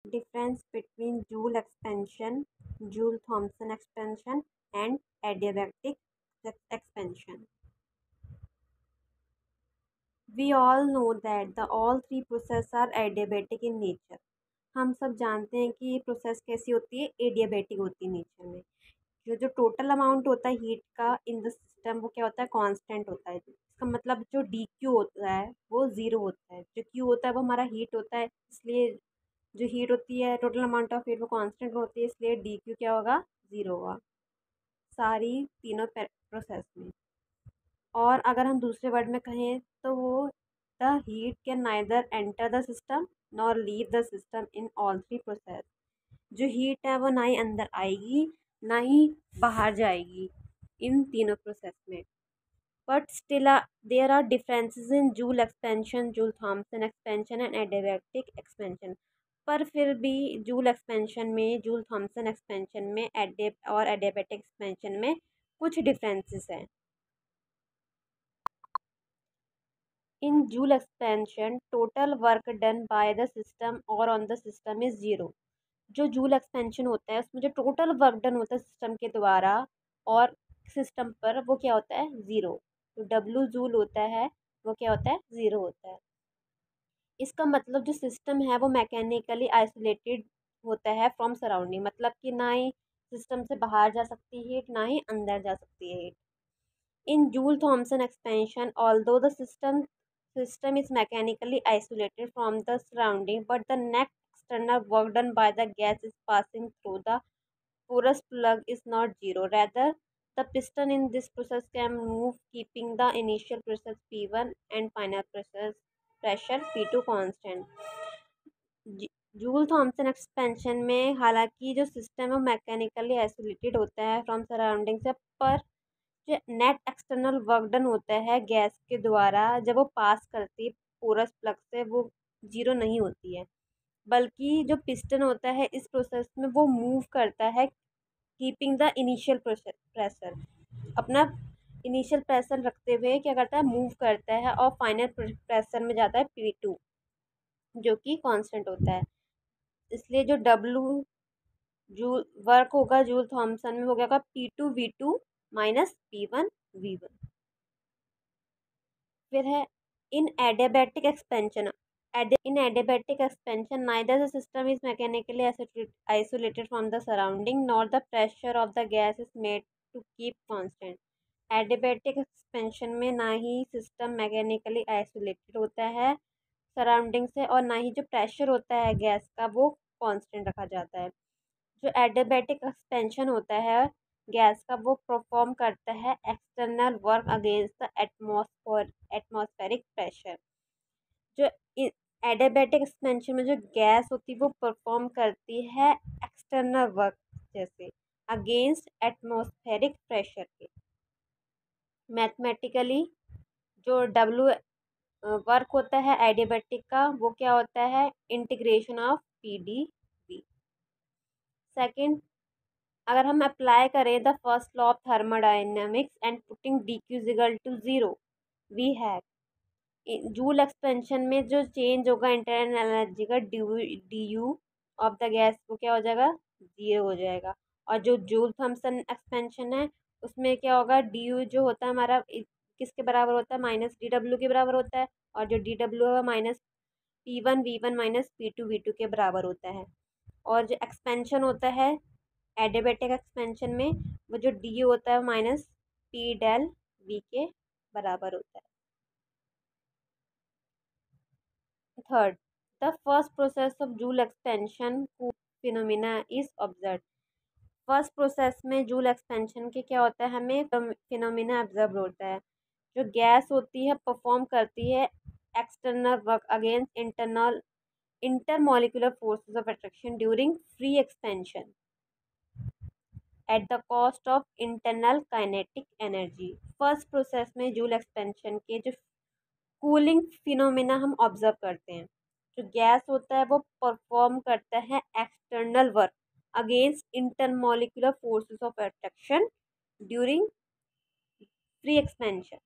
Difference between Joule expansion, Joule Thomson expansion, and adiabatic expansion. We all know that the all three processes are adiabatic in nature. हम सब जानते हैं कि ये process कैसी होती है, एडियाबैटिक होती है नेचर में। जो जो टोटल अमाउंट होता है हीट का इन द सिस्टम वो क्या होता है, कांस्टेंट होता है। इसका मतलब जो डी क्यू होता है वो ज़ीरो होता है, जो क्यू होता है वो हमारा हीट होता है, इसलिए जो हीट होती है टोटल अमाउंट ऑफ हीट वो कांस्टेंट होती है, इसलिए डी क्यू क्या होगा, ज़ीरो होगा सारी तीनों प्रोसेस में। और अगर हम दूसरे वर्ड में कहें तो वो the heat can neither enter the system nor leave the system in all three process. जो हीट है वो ना ही अंदर आएगी ना ही बाहर जाएगी इन तीनों प्रोसेस में। But still there are differences in Joule expansion, Joule Thomson expansion and adiabatic expansion. पर फिर भी जूल एक्सपेंशन में, जूल थॉमसन एक्सपेंशन में और एडियाबैटिक एक्सपेंशन में कुछ डिफरेंसेस हैं। In Joule expansion total work done by the system और on the system is zero. जो जूल एक्सपेंशन होता है उसमें जो टोटल वर्क डन होता है सिस्टम के द्वारा और सिस्टम पर वो क्या होता है, ज़ीरो। तो डब्लू जूल होता है वो क्या होता है, ज़ीरो होता है। इसका मतलब जो सिस्टम है वो मैकेनिकली आइसोलेटेड होता है फ्रॉम सराउंडिंग, मतलब कि ना ही सिस्टम से बाहर जा सकती है हीट ना ही अंदर जा सकती है heat. In Joule-Thomson expansion, although the system is mechanically isolated from the surrounding, but the net external work done by the gas is passing through the porous plug is not zero. Rather, the piston in this process can move, keeping the initial pressure P1 and final pressure P2 constant. Joule Thomson expansion में हालांकि जो system है वो mechanically isolated होता है from surrounding से, पर जो नेट एक्सटर्नल वर्क डन होता है गैस के द्वारा जब वो पास करती है पोरस प्लग से वो जीरो नहीं होती है, बल्कि जो पिस्टन होता है इस प्रोसेस में वो मूव करता है, कीपिंग द इनिशियल प्रेशर, अपना इनिशियल प्रेशर रखते हुए क्या करता है, मूव करता है और फाइनल प्रेशर में जाता है P2 जो कि कांस्टेंट होता है। इसलिए जो डब्लू जूल वर्क होगा जूल थॉमसन में हो गया होगा P2V2 माइनस P1V1। फिर है in adiabatic expansion, in adiabatic expansion neither the system is mechanically isolated from the surrounding nor the pressure of the gas is made to keep constant। adiabatic expansion में ना ही system mechanically isolated होता है surrounding से और ना ही जो pressure होता है गैस का वो कांस्टेंट रखा जाता है। जो एडियाबैटिक एक्सपेंशन होता है गैस का वो परफॉर्म करता है external work against the atmospheric pressure. जो एडियाबैटिक एक्सपेंशन में जो गैस होती है वो परफॉर्म करती है एक्सटर्नल वर्क जैसे अगेंस्ट एटमॉस्फेरिक प्रेशर के। मैथमेटिकली जो डब्ल्यू वर्क होता है एडियाबैटिक का वो क्या होता है, इंटीग्रेशन ऑफ PdV। सेकंड, अगर हम अप्लाई करें the first law of thermodynamics and putting D Q equal to zero, we have Joule expansion में जो चेंज होगा इंटरनल एनर्जी का D U of the gas वो क्या हो जाएगा, ज़ीरो हो जाएगा। और जो जूल थॉमसन एक्सपेंशन है उसमें क्या होगा, डी यू जो होता है हमारा किसके बराबर होता है, माइनस डी डब्ल्यू के बराबर होता है, और जो डी डब्ल्यू होगा माइनस P1V1 माइनस P2V2 के बराबर होता है। और जो एक्सपेंशन होता है एडियाबैटिक एक्सपेंशन में वो जो डी यू होता है माइनस P∆V के बराबर होता है। Third, the first process of joule expansion phenomena is observe. First process में जूल एक्सपेंशन के क्या होता है, हमें फिनोमिना ऑब्जर्व होता है। जो गैस होती है परफॉर्म करती है external work against intermolecular forces of attraction during free expansion at the cost of internal kinetic energy। First process में जूल एक्सपेंशन के जो कूलिंग फिनोमिना हम ऑब्जर्व करते हैं, जो गैस होता है वो परफॉर्म करता है external work against intermolecular forces of attraction during free expansion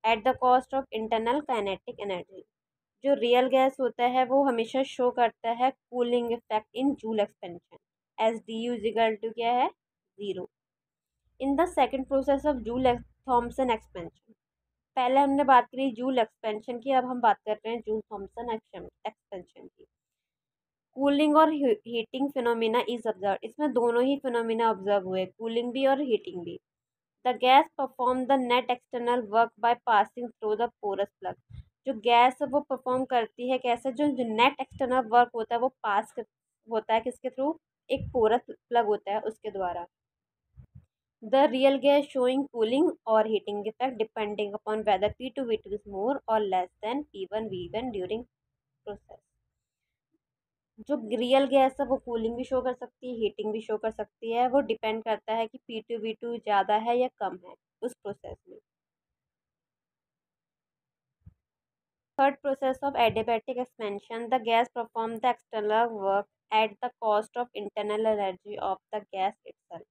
at the cost of internal kinetic energy. जो रियल गैस होता है वो हमेशा शो करता है cooling effect in Joule expansion, as D U is equal to क्या है, 0। In the second process of Joule Thomson expansion, पहले हमने बात करी जूल एक्सपेंशन की, अब हम बात कर रहे हैं जूल थॉम्सन एक्सपेंशन की। कूलिंग और हीटिंग फिनोमिना इज ऑब्जर्व, इसमें दोनों ही फिनोमिना ऑब्जर्व हुए, कूलिंग भी और हीटिंग भी। The gas perform the net external work by passing through the porous plug, जो गैस है वो परफॉर्म करती है कैसे, जो नेट एक्सटर्नल वर्क होता है वो होता है किसके थ्रू, एक पोरस प्लग होता है उसके द्वारा। The real gas showing cooling और heating effect depending upon whether P2V2 is more और less than P1V1 during process. जो रियल गैस है वो कूलिंग भी शो कर सकती है, हीटिंग भी शो कर सकती है, वो डिपेंड करता है कि P2V2 ज़्यादा है या कम है उस प्रोसेस में। Third process of adiabatic expansion, the gas perform the external work at the cost of internal energy of the gas itself.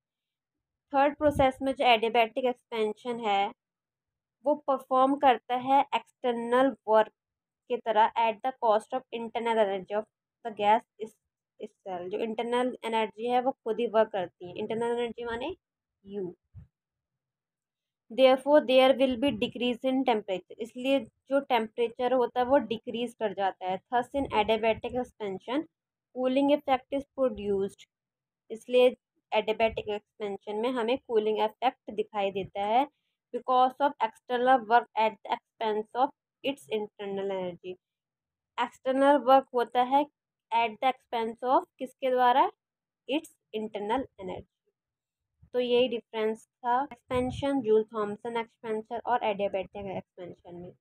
Third process में जो एडियाबैटिक एक्सपेंशन है वो परफॉर्म करता है एक्सटर्नल वर्क की तरह at the cost of internal energy of the gas itself, जो internal energy है वो खुद ही वर्क करती है, इंटरनल एनर्जी माने U. Therefore there will be decrease in temperature, इसलिए जो टेम्परेचर होता है वो डिक्रीज कर जाता है। Thus in adiabatic expansion cooling effect is produced, इसलिए एडियाबैटिक एक्सपेंशन में हमें कूलिंग इफेक्ट दिखाई देता है because of external work at the expense of its internal energy. External work होता है एट द एक्सपेंस ऑफ किसके द्वारा, इट्स इंटरनल एनर्जी। तो यही डिफरेंस था एक्सपेंशन, जूल थॉम्सन एक्सपेंशन और एडियाबैटिक एक्सपेंशन में।